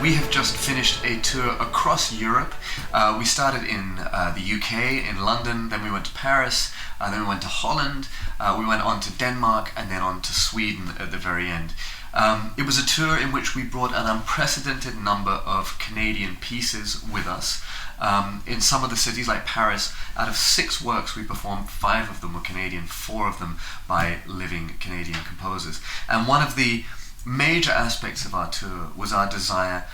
We have just finished a tour across Europe. We started in the UK, in London, then we went to Paris, then we went to Holland, we went on to Denmark, and then on to Sweden at the very end. It was a tour in which we brought an unprecedented number of Canadian pieces with us. In some of the cities like Paris, out of 6 works we performed, 5 of them were Canadian, 4 of them by living Canadian composers. And one of the major aspects of our tour was our desire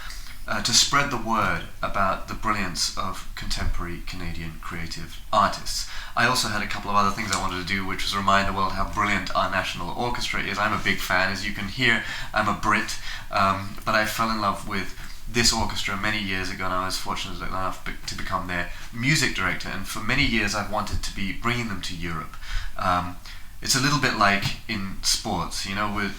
to spread the word about the brilliance of contemporary Canadian creative artists. I also had a couple of other things I wanted to do, which was remind the world how brilliant our National Orchestra is. I'm a big fan, as you can hear. I'm a Brit, but I fell in love with this orchestra many years ago, and I was fortunate enough to become their music director, and for many years I've wanted to be bringing them to Europe. It's a little bit like in sports, you know,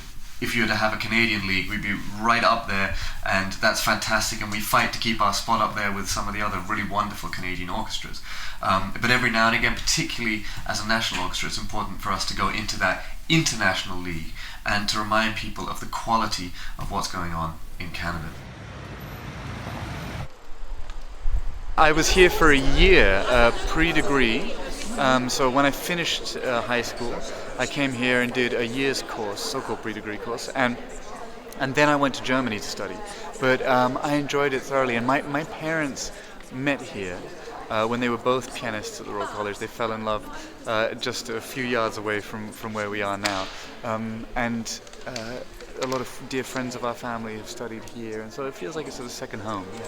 if you were to have a Canadian league, we'd be right up there, and that's fantastic, and we fight to keep our spot up there with some of the other really wonderful Canadian orchestras. But every now and again, particularly as a national orchestra, it's important for us to go into that international league and to remind people of the quality of what's going on in Canada. I was here for a year, pre-degree. So when I finished high school, I came here and did a year's course, so-called pre-degree course, and then I went to Germany to study. But I enjoyed it thoroughly, and my parents met here when they were both pianists at the Royal College. They fell in love just a few yards away from where we are now, and a lot of dear friends of our family have studied here, and so it feels like it's sort of second home. Yeah.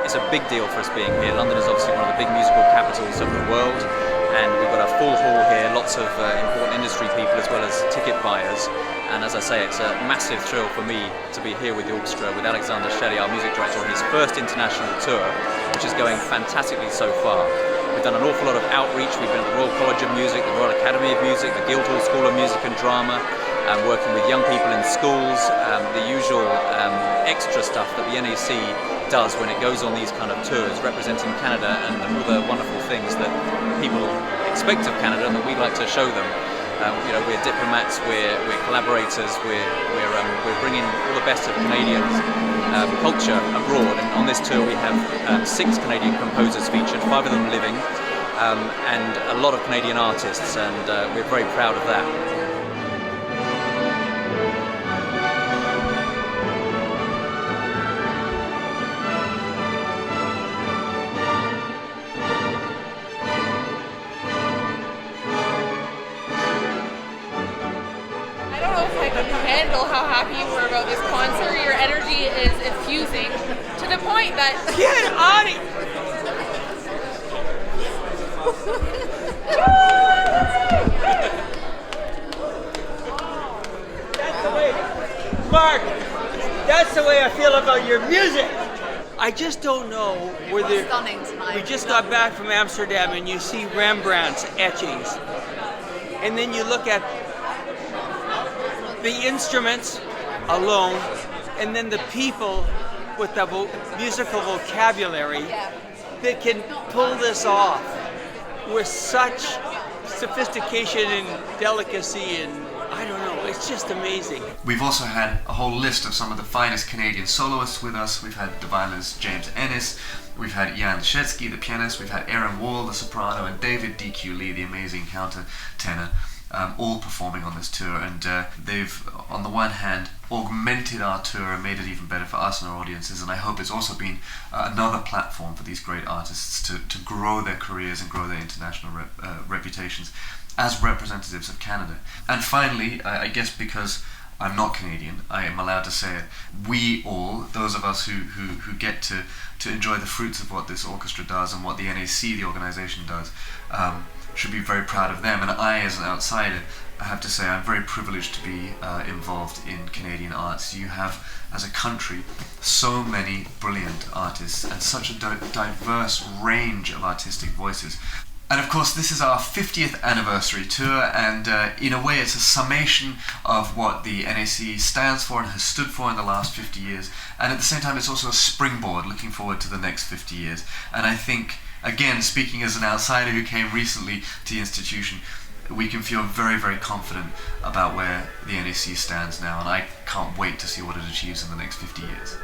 It's a big deal for us being here. London is obviously one of the big musical capitals of the world, and we've got a full hall here, lots of important industry people as well as ticket buyers. And as I say, it's a massive thrill for me to be here with the orchestra, with Alexander Shelley, our music director, on his first international tour, which is going fantastically so far. We've done an awful lot of outreach. We've been at the Royal College of Music, the Royal Academy of Music, the Guildhall School of Music and Drama, working with young people in schools, the usual extra stuff that the NAC does when it goes on these kind of tours, representing Canada and all the wonderful things that people expect of Canada and that we like to show them. You know, we're diplomats, we're collaborators, we're bringing all the best of Canadian culture abroad. And on this tour we have 6 Canadian composers featured, 5 of them living, and a lot of Canadian artists, and we're very proud of that. Handle how happy you were about this concert. Your energy is infusing to the point that get on it. That's the way, Mark. That's the way I feel about your music. I just don't know whether stunning tonight. We just got back from Amsterdam, and you see Rembrandt's etchings, and then you look at the instruments alone, and then the people with the musical vocabulary that can pull this off with such sophistication and delicacy, and I don't know, it's just amazing. We've also had a whole list of some of the finest Canadian soloists with us. We've had the violinist James Ennis, we've had Jan Shetsky, the pianist, we've had Aaron Wall, the soprano, and David D.Q. Lee, the amazing countertenor. All performing on this tour, and they've, on the one hand, augmented our tour and made it even better for us and our audiences, and I hope it's also been another platform for these great artists to grow their careers and grow their international reputations as representatives of Canada. And finally, I guess because I'm not Canadian, I am allowed to say it, we all, those of us who get to enjoy the fruits of what this orchestra does and what the NAC, the organisation, does, should be very proud of them. And I, as an outsider, I have to say I'm very privileged to be involved in Canadian arts. You have, as a country, so many brilliant artists and such a diverse range of artistic voices. And of course, this is our 50th anniversary tour, and in a way it's a summation of what the NAC stands for and has stood for in the last 50 years. And at the same time, it's also a springboard looking forward to the next 50 years. And I think, again, speaking as an outsider who came recently to the institution, we can feel very, very confident about where the NAC stands now, and I can't wait to see what it achieves in the next 50 years.